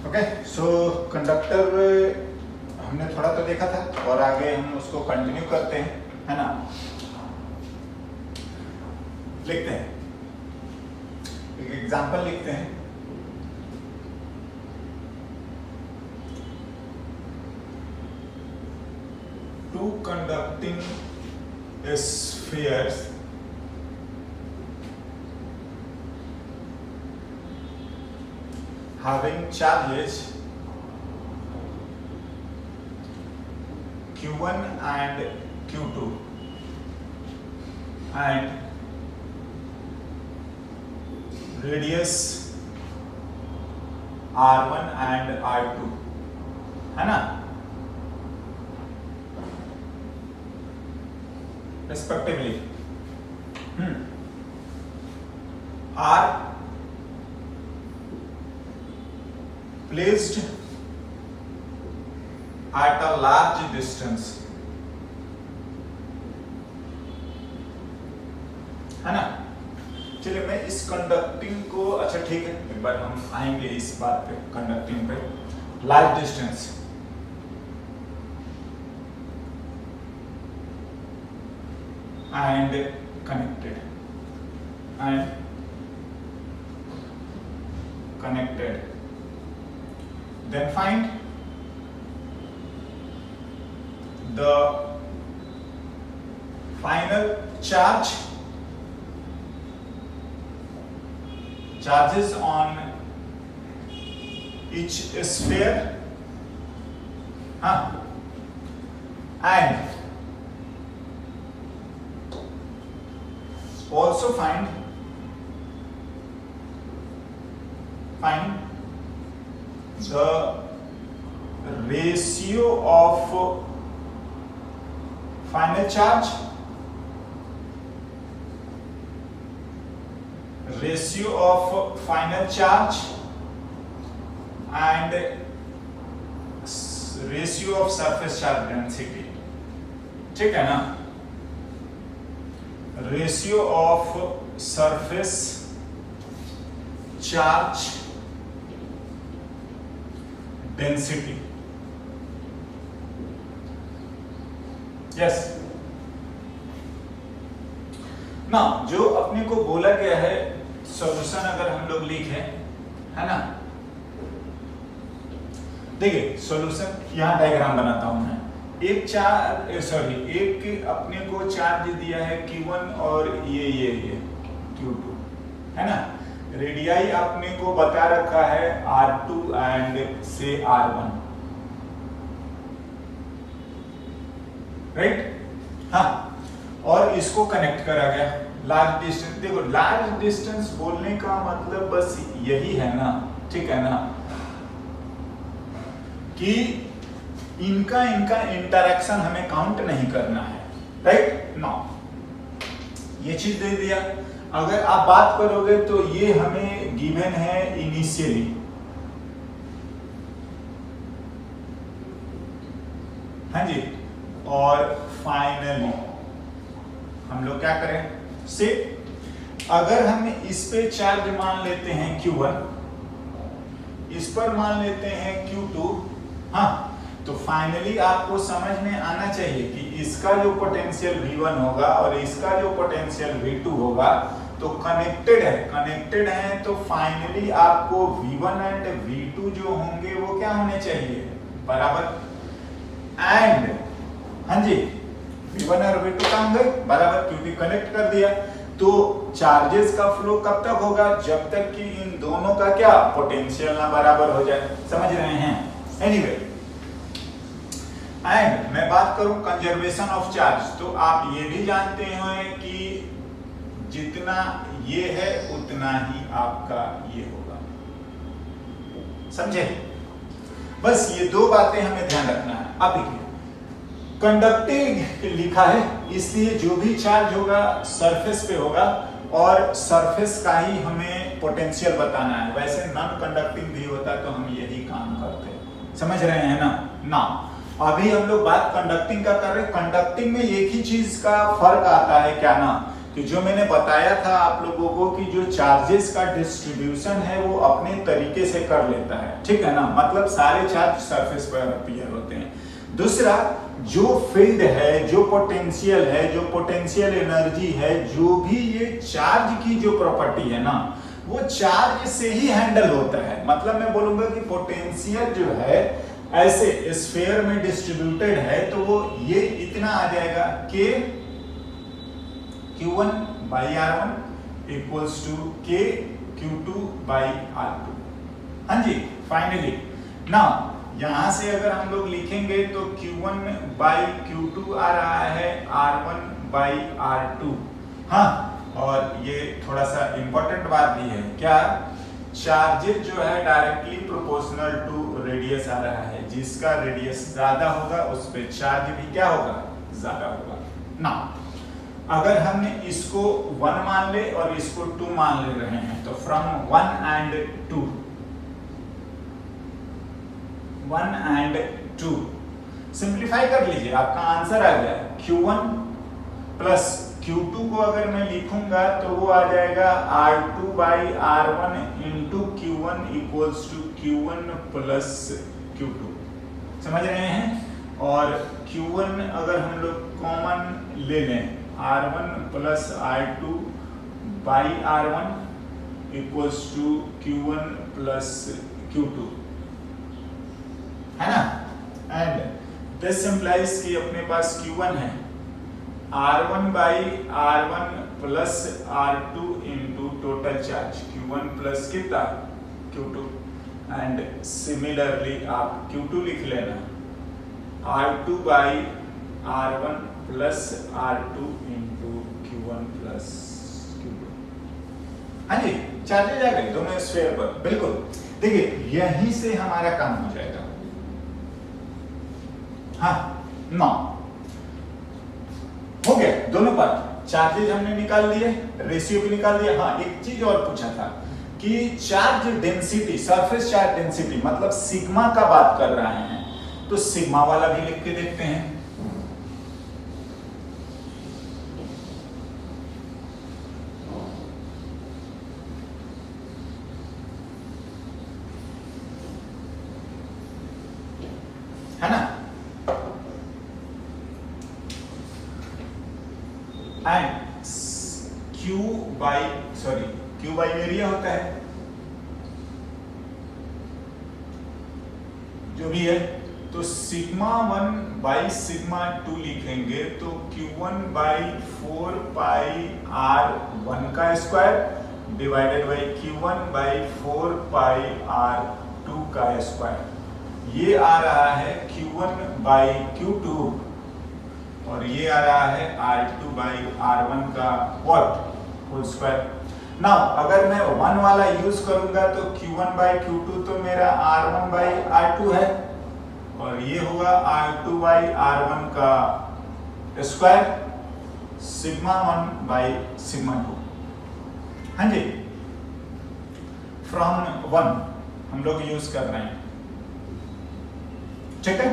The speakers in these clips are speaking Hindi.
ओके, सो कंडक्टर हमने थोड़ा तो देखा था और आगे हम उसको कंटिन्यू करते हैं, है ना। लिखते हैं, एक एग्जांपल लिखते हैं। Two conducting spheres having charges Q1 and Q2 and radius R1 and R2, है ना, respectively. Are placed at a large distance, है ना। चलिए मैं इस कंडक्टिंग को, अच्छा ठीक है, एक बार हम आएंगे इस बात पे, कंडक्टिंग पे। Large distance and connected then find the final charges on each sphere, and also find the ratio of final charge and ratio of surface charge density, ठीक है ना। Ratio of surface charge density, yes ना। जो अपने को बोला गया है सॉल्यूशन अगर हम लोग लिखे, है ना, देखिए सॉल्यूशन, यहां डायग्राम बनाता हूं मैं। एक अपने को चार्ज दिया है Q1 और ये Q2, है ना। रेडियाई आपने को बता रखा है R2 एंड से R1, राइट, हाँ। और इसको कनेक्ट करा गया लार्ज डिस्टेंस। देखो लार्ज डिस्टेंस बोलने का मतलब बस यही है ना, ठीक है ना, कि इनका इंटरेक्शन हमें काउंट नहीं करना है, राइट नो। ये चीज दे दिया। अगर आप बात करोगे तो ये हमें गिवन है इनिशियली, हाँ जी, और फाइनली हम लोग क्या करें से, अगर हम इस पे चार्ज मान लेते हैं Q1, इस पर मान लेते हैं Q2, हाँ, तो फाइनली आपको समझ में आना चाहिए कि इसका जो पोटेंशियल V1 होगा और इसका जो पोटेंशियल V2 होगा तो कनेक्टेड है, तो फाइनली आपको V1 एंड V2 जो होंगे वो क्या होने चाहिए, बराबर। एंड हाँ जी, V1 और V2 क्या होंगे, बराबर, क्योंकि कनेक्ट कर दिया। तो चार्जेस का फ्लो कब तक होगा, जब तक कि इन दोनों का क्या पोटेंशियल ना बराबर हो जाए, समझ रहे हैं। एनीवे, एंड मैं बात करूं कंजर्वेशन ऑफ चार्ज, तो आप ये भी जानते हैं कि जितना ये है उतना ही आपका ये होगा, समझे। बस ये दो बातें हमें ध्यान रखना है। अब देखिए कंडक्टिंग लिखा है, इसलिए जो भी चार्ज होगा सरफेस पे होगा और सरफेस का ही हमें पोटेंशियल बताना है। वैसे नॉन कंडक्टिंग भी होता तो हम यही काम करते, समझ रहे हैं ना। अभी हम लोग बात कंडक्टिंग का कर रहे हैं। कंडक्टिंग में एक ही चीज का फर्क आता है, क्या ना, कि जो मैंने बताया था आप लोगों को कि जो चार्जेस का डिस्ट्रीब्यूशन है वो अपने तरीके से कर लेता है, ठीक है ना, मतलब सारे चार्ज सरफेस पर अपीयर होते हैं। दूसरा, जो फील्ड है, जो पोटेंशियल है, जो पोटेंशियल एनर्जी है, जो भी ये चार्ज की जो प्रॉपर्टी है ना, वो चार्ज से ही हैंडल होता है। मतलब मैं बोलूंगा कि पोटेंशियल जो है ऐसे स्फीयर में डिस्ट्रीब्यूटेड है तो वो ये इतना आ जाएगा के Q1 by R1 equals to K Q2 by R2। हाँ जी, फाइनली नाउ यहां से अगर हम लोग लिखेंगे तो Q1 by Q2 आ रहा है R1 by R2। हाँ, और ये थोड़ा सा इंपॉर्टेंट बात भी है, क्या चार्जेस जो है डायरेक्टली प्रोपोर्शनल टू रेडियस आ रहा है, जिसका रेडियस ज्यादा होगा उस पे चार्ज भी क्या होगा, ज्यादा होगा ना। अगर हमने इसको 1 मान ले और इसको 2 मान ले रहे हैं तो फ्रॉम 1 and 2 सिंप्लीफाई कर लीजिए, आपका आंसर आ गया Q1 प्लस Q2 को अगर मैं लिखूंगा तो वो आ जाएगा R2 by R1 into Q1 equals to Q1 plus Q2। समझ रहे हैं? और Q1 अगर हम लोग कॉमन ले लें R1 plus R2 by R1 equals to Q1 plus Q2, है ना। एंड दिस इंप्लाइज कि अपने पास Q1 है R1 by R1 plus R2 into total charge Q1 plus कितना, Q2। एंड सिमिलरली आप Q2 लिख लेना R2 by R1 plus R2 into Q1 plus Q2। हाँ जी, चार्जेज आ गए दोनों स्फीयर पर, बिल्कुल। देखिए यहीं से हमारा काम हो जाएगा। हाँ, 9 हो गया, दोनों पर चार्जेज हमने निकाल दिए, रेशियो भी निकाल दिया। हाँ, एक चीज और पूछा था कि charge density, surface charge density मतलब सिग्मा का बात कर रहे हैं, तो सिग्मा वाला भी लिख के देखते हैं। है ना, एंड Q बाई एरिया होता है जो भी है, तो सिग्मा 1 बाई सिग्मा 2 लिखेंगे तो Q1 बाई 4 पाई R1 का square divided by Q1 by 4 pi R2 का स्क्वायर। ये आ रहा है Q1 बाई Q2 और ये आ रहा है R2 बाई R1 का होल स्क्वायर। नाउ अगर मैं 1 वाला यूज करूंगा तो Q1 बाई Q2 तो मेरा R1 बाई R2 है और ये होगा R2 बाई R1 का स्क्वायर सिग्मा 1 बाई सिग्मा 2। हाँ जी, फ्रॉम 1 हम लोग यूज कर रहे हैं, ठीक है।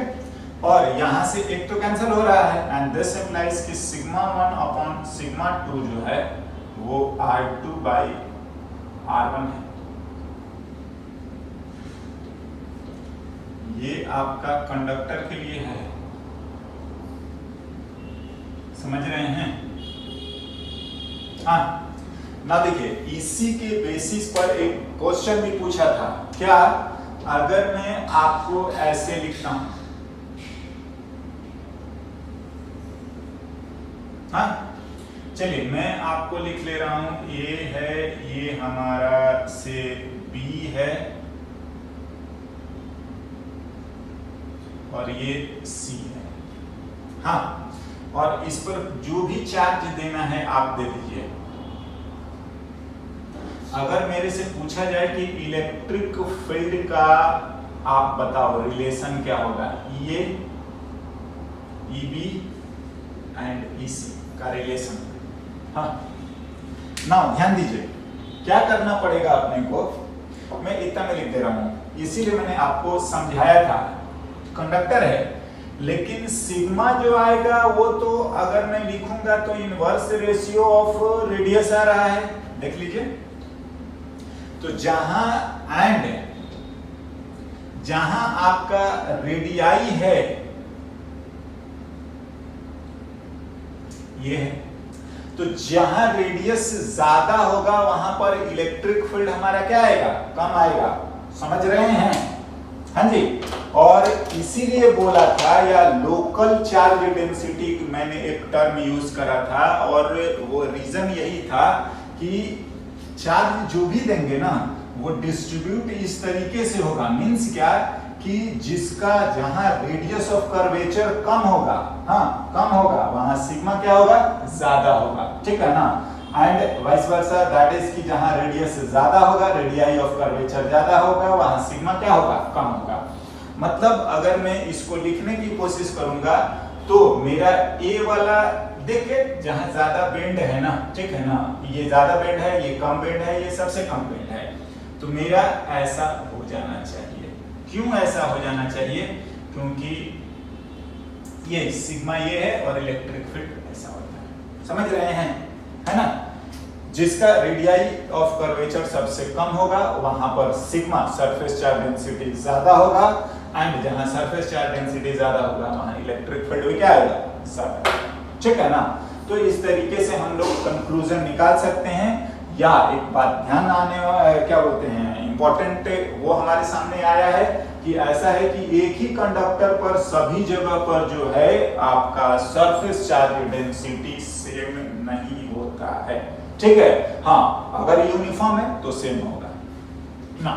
और यहां से एक तो कैंसिल हो रहा है एंड दिस इंप्लाइज कि सिग्मा 1 अपॉन सिग्मा 2 जो है वो R2 बाई R1 है। ये आपका कंडक्टर के लिए है, समझ रहे हैं? हाँ ना, देखिए इसी के बेसिस पर एक क्वेश्चन भी पूछा था, क्या अगर मैं आपको ऐसे लिखता हूं, हाँ चलिए मैं आपको लिख ले रहा हूं, A है, ये हमारा से B है और ये C है। हाँ, और इस पर जो भी चार्ज देना है आप दे दीजिए। अगर मेरे से पूछा जाए कि इलेक्ट्रिक फील्ड का आप बताओ रिलेशन क्या होगा, ये EB एंड EC का रिलेशन। हाँ, नाउ ध्यान दीजिए क्या करना पड़ेगा अपने को, मैं इतना में लिख दे रहा हूं, इसीलिए मैंने आपको समझाया था। कंडक्टर है, लेकिन सिग्मा जो आएगा वो तो अगर मैं लिखूंगा तो इनवर्स रेशियो ऑफ रेडियस आ रहा है, देख लीजिए। तो जहां आपका रेडियाई है ये है, तो जहां रेडियस ज्यादा होगा वहां पर इलेक्ट्रिक फील्ड हमारा क्या आएगा, कम आएगा। समझ रहे हैं? हाँ जी। और इसीलिए बोला था, या लोकल चार्ज डेंसिटी मैंने एक टर्म यूज करा था, और वो रीजन यही था कि चार्ज जो भी देंगे ना वो डिस्ट्रीब्यूट इस तरीके से होगा। मींस क्या कि जिसका जहां रेडियस ऑफ कर्वेचर कम होगा, हाँ कम होगा, वहां सिग्मा क्या होगा, ज्यादा होगा, ठीक है ना। And vice versa, that is कि जहां रेडियस ज्यादा होगा, रेडियाई ऑफ कर्वेचर ज्यादा होगा, वहां सिग्मा क्या होगा, कम होगा। मतलब अगर मैं इसको लिखने की कोशिश करूंगा तो मेरा ए वाला देखिए, जहां ज्यादा बेंड है ना, ठीक है ना, ये ज्यादा बेंड है, ये कम बेंड है, ये सबसे कम बेंड है, तो मेरा ऐसा हो जाना चाहिए। क्यों ऐसा हो जाना चाहिए? क्योंकि ये सिग्मा ये है और इलेक्ट्रिक फील्ड ऐसा होता है। समझ रहे हैं, है ना। जिसका रेडियाई ऑफ कर्वेचर सबसे कम होगा वहां पर सिग्मा सरफेस चार्ज डेंसिटी ज्यादा होगा, एंड जहां सरफेस चार्ज डेंसिटी ज्यादा होगा वहां इलेक्ट्रिक फील्ड भी क्या आएगा, ज्यादा, ठीक है ना। तो इस तरीके से हम लोग कंक्लूजन निकाल सकते हैं। या एक बात ध्यान आने क्या बोलते हैं इंपॉर्टेंट, वो हमारे सामने आया है कि ऐसा है कि एक ही कंडक्टर पर सभी जगह पर जो है आपका सरफेस चार्ज डेंसिटी सेम नहीं होता है, ठीक है। हाँ, अगर यूनिफॉर्म है तो सेम होगा ना।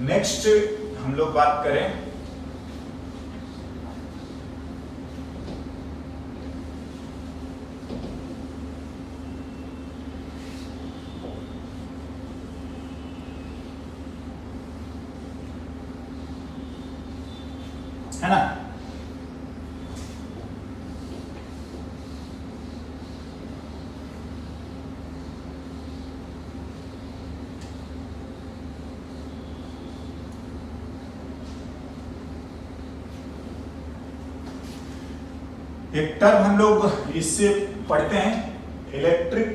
नेक्स्ट हम लोग बात करें है ना। एक टर्म हम लोग इससे पढ़ते हैं, इलेक्ट्रिक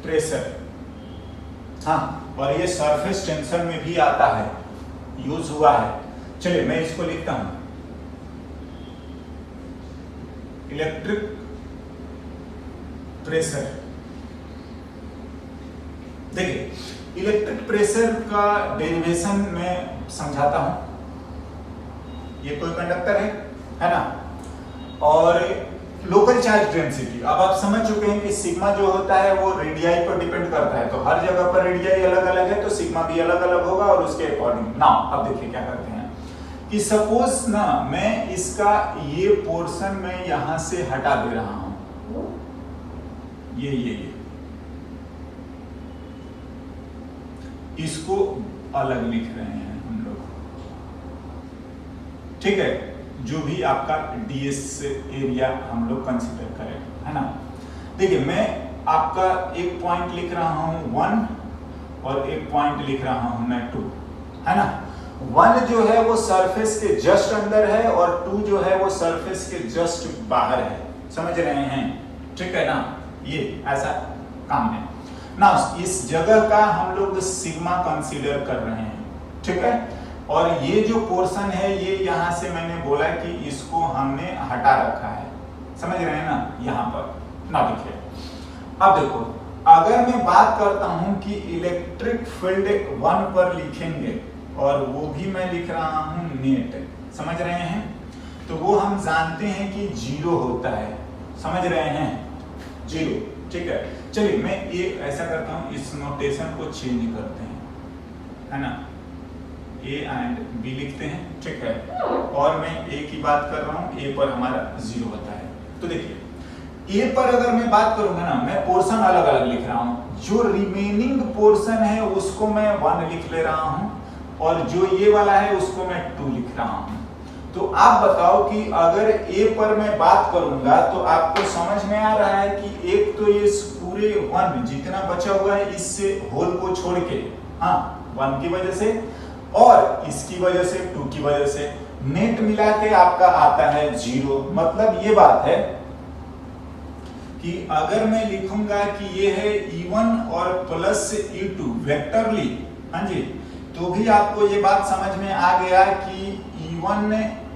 प्रेशर। हाँ, और ये सरफेस टेंशन में भी आता है, यूज हुआ है। चलिए मैं इसको लिखता हूं, इलेक्ट्रिक प्रेशर। देखिए, इलेक्ट्रिक प्रेशर का डेरिवेशन मैं समझाता हूं। ये कोई कंडक्टर है ना, और लोकल चार्ज डेंसिटी, अब आप समझ चुके हैं कि सिग्मा जो होता है वो रेडियाई पर डिपेंड करता है, तो हर जगह पर रेडियाई अलग अलग है तो सिग्मा भी अलग अलग होगा, और उसके अकॉर्डिंग ना अब देखिए क्या करते हैं कि सपोज ना मैं इसका ये पोर्शन में यहां से हटा दे रहा हूं, ये इसको अलग लिख रहे हैं हम लोग, ठीक है। जो भी आपका डीएस एरिया हम लोग कंसीडर करें, है ना। देखिए मैं आपका एक पॉइंट लिख रहा हूं 1 और एक पॉइंट लिख रहा हूं मैं 2, है ना। 1 जो है वो सरफेस के जस्ट अंदर है और 2 जो है वो सरफेस के जस्ट बाहर है। समझ रहे हैं, ठीक है ना। ये ऐसा काम है ना। इस जगह का हम लोग सिग्मा कंसीडर कर रहे हैं, ठीक है। और ये जो पोर्शन है ये यहां से मैंने बोला कि इसको हमने हटा रखा है, समझ रहे हैं ना, यहां पर ना देखिए। अब देखो, अगर मैं बात करता हूं कि इलेक्ट्रिक फील्ड 1 पर लिखेंगे और वो भी मैं लिख रहा हूं नेट, समझ रहे हैं, तो वो हम जानते हैं कि 0 होता है, समझ रहे हैं, 0, ठीक है। चलिए मैं ये ऐसा करता हूं, इस नोटेशन को चेंज करते हैं, है ना, ए एंड बी लिखते हैं, ठीक है। और मैं ए की बात कर रहा हूं, ए पर हमारा 0 होता है। तो देखिए ए पर अगर मैं बात करूंगा ना, मैं पोर्शन अलग अलग लिख रहा हूं, जो रिमेनिंग पोर्शन है उसको मैं 1 लिख ले रहा हूं, और जो ये वाला है उसको मैं 2 लिख रहा हूं। तो आप बताओ कि अगर ए पर मैं बात करूंगा तो आपको समझ में आ रहा है कि एक तो ये पूरे 1 जितना बचा हुआ है इससे होल को छोड़ के, हाँ 1 की वजह से और इसकी वजह से 2 की वजह से, नेट मिला के आपका आता है 0। मतलब ये बात है कि अगर मैं लिखूंगा कि ये है E1 और प्लस E2 वेक्टरली, हाँ जी, तो भी आपको ये बात समझ में आ गया कि E1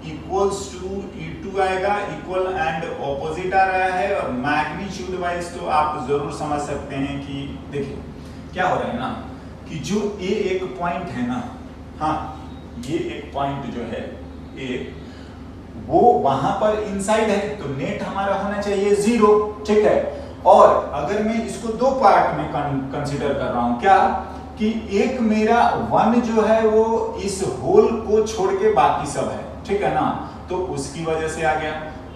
इक्वल्स टू E2 आएगा, इक्वल एंड ऑपोजिट आ रहा है। और मैग्नीट्यूड वाइज तो आप जरूर समझ सकते हैं कि देखिए क्या हो रहा है ना कि जो ये एक पॉइंट है ना, हाँ ये एक पॉइंट जो है ए, वो वहां पर इनसाइड है, तो नेट हमारा होना चाहिए 0, ठीक है। और अगर मैं इसको दो पार्ट में कंसीडर कर रहा हूं, क्या कि एक मेरा 1 जो है वो इस होल को छोड़ के बाकी सब है, ठीक है ना, तो उसकी वजह से आ गया।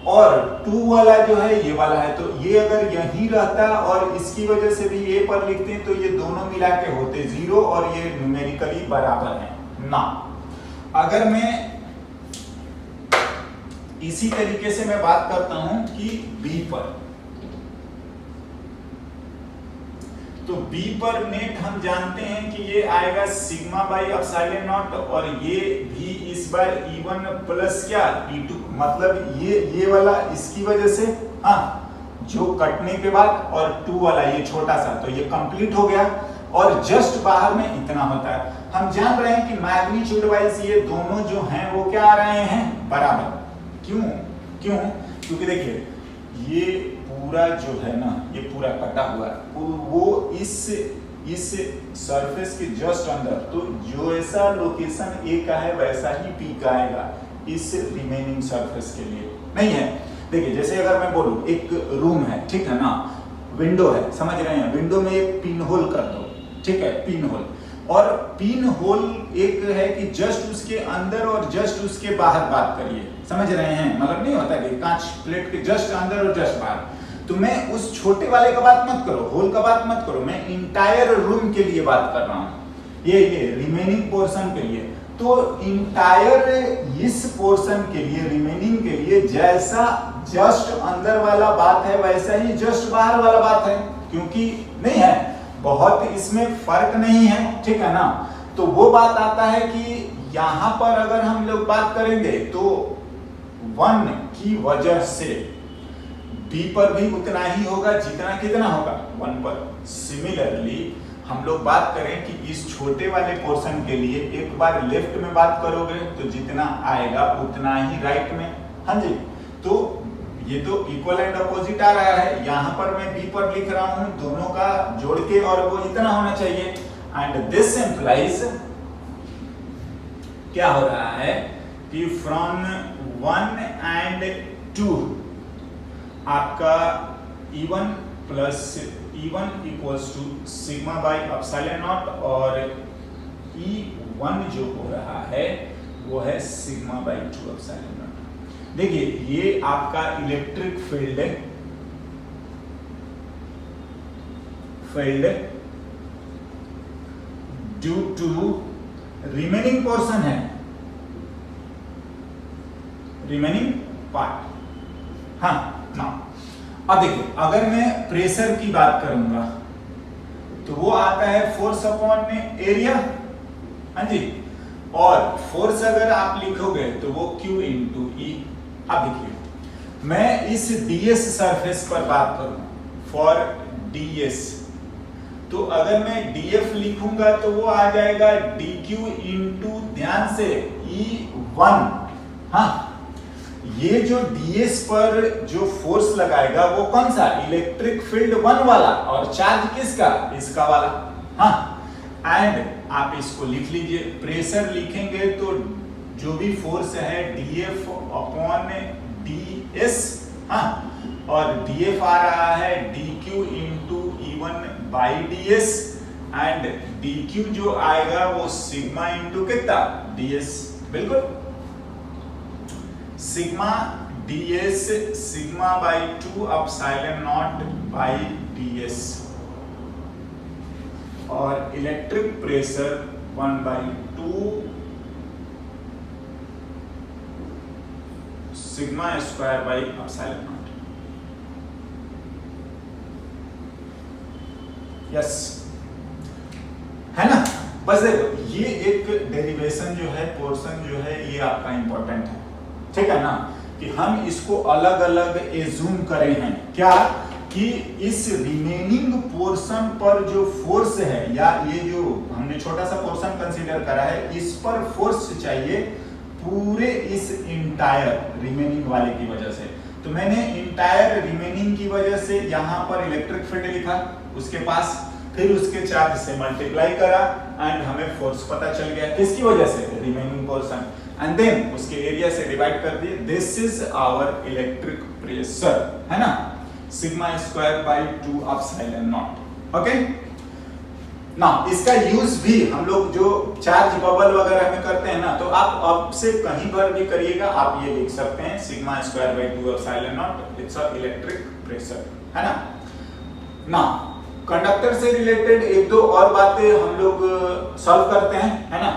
और 2 वाला जो है ये वाला है, तो ये अगर यही रहता और इसकी वजह से भी ए पर लिखते हैं तो ये दोनों मिला के होते 0 और ये न्यूमेरिकली बराबर है ना। अगर मैं इसी तरीके से मैं बात करता हूं कि बी पर, तो बी पर नेट हम जानते हैं कि ये आएगा सिग्मा बाई एप्सिलॉन नॉट, और ये भी इस बार E1 प्लस क्या E2, मतलब ये वाला इसकी वजह से, हाँ जो कटने के बाद, और 2 वाला ये छोटा सा, तो ये कंप्लीट हो गया। और जस्ट बाहर में इतना होता है। हम जान रहे हैं कि मैग्नीट्यूड वाइज ये दोनों जो हैं वो क्या आ रहे हैं, बराबर। क्यों? क्योंकि देखिए ये पूरा जो है ना, ये पूरा कटा हुआ है, वो इस सरफेस के जस्ट अंदर, तो जो ऐसा लोकेशन ए का है वैसा ही पी का आएगा इस रिमेनिंग सरफेस के लिए, नहीं है। देखिए जैसे अगर मैं बोलूं एक रूम है, ठीक है ना, विंडो है, समझ रहे हैं, विंडो में एक पिन होल कर दो, ठीक है, पिन होल, और पिन होल एक है कि जस्ट उसके अंदर और जस्ट उसके बाहर बात करिए, समझ रहे हैं, मतलब नहीं होता कि कांच प्लेट के जस्ट अंदर और जस्ट बाहर, तो मैं उस छोटे वाले का बात मत करो, होल का बात मत करो, मैं इंटायर रूम के लिए बात कर रहा हूं, ये रिमेनिंग पोर्शन के लिए। तो इंटायर इस पोर्शन के लिए, रिमेनिंग के लिए, जैसा जस्ट अंदर वाला बात है वैसा ही जस्ट बाहर वाला बात है, क्योंकि नहीं है बहुत इसमें फर्क नहीं है, ठीक है ना। तो वो बात आता है कि यहां पर अगर हम लोग बात करेंगे तो 1 की वजह से बी पर भी उतना ही होगा जितना कितना होगा 1 पर। सिमिलरली हम लोग बात करें कि इस छोटे वाले पोर्शन के लिए एक बार लेफ्ट में बात करोगे तो जितना आएगा उतना ही राइट में, हाँ जी। तो ये तो इक्वल एंड अपोजिट आ रहा है, यहां पर मैं बी पर लिख रहा हूं दोनों का जोड़ के, और वो इतना होना चाहिए। एंड दिस इंप्लाइज क्या हो रहा है कि फ्रॉम 1 एंड 2 आपका E1 plus E1 equals to sigma by epsilon not, और E1 जो हो रहा है वो है सिग्मा बाई 2 एप्सिलॉन नॉट। देखिए ये आपका electric field due to remaining portion है, रिमेनिंग पार्ट, हाँ ना। अब देखिए अगर मैं प्रेशर की बात करूंगा तो वो आता है फोर्स अपॉन एरिया, हाँ जी, और फोर्स अगर आप लिखोगे तो वो Q इंटू E। अब देखिए मैं इस ds सरफेस पर बात करूं फॉर ds, तो अगर मैं df लिखूंगा तो वो आ जाएगा dq इंटू, ध्यान से, E1। हाँ ये जो ds पर जो फोर्स लगाएगा वो कौन सा, इलेक्ट्रिक फील्ड 1 वाला, और चार्ज किसका, इसका वाला, हाँ। एंड आप इसको लिख लीजिए, प्रेशर लिखेंगे तो जो भी फोर्स है df अपॉन ds, हाँ, और df आ रहा है dq into E1 by ds, and dq जो आएगा वो सिग्मा इंटू कितना, ds, बिल्कुल sigma ds, sigma by 2 epsilon not by ds, और electric pressure 1/2 sigma square by epsilon not. Yes है ना, बस बस देखो ये एक डेरिवेशन जो है, पोर्शन जो है, ये आपका इंपॉर्टेंट है, ठीक है ना, कि हम इसको अलग अलग एज्यूम करे हैं क्या, कि इस रिमेनिंग पोर्शन पर जो फोर्स है, या ये जो हमने छोटा सा पोर्शन कंसीडर करा है, इस पर फोर्स चाहिए पूरे इस इंटायर रिमेनिंग वाले की वजह से। तो मैंने इंटायर रिमेनिंग की वजह से यहां पर इलेक्ट्रिक फील्ड लिखा उसके पास, फिर उसके चार्ज से मल्टीप्लाई करा एंड हमें फोर्स पता चल गया किसकी वजह से, रिमेनिंग पोर्शन, एंड देन उसके एरिया से डिवाइड कर दिए। This is our electric pressure, है ना, sigma square by 2 epsilon not. Okay ना, इसका यूज भी हम लोग जो चार्ज बबल वगैरह में करते हैं ना, तो आप अब से कहीं पर भी करिएगा, आप ये लिख सकते हैं sigma square by 2 epsilon not, it's a electric pressure, है ना। ना कंडक्टर से रिलेटेड एक दो और बातें हम लोग सॉल्व करते हैं, है ना।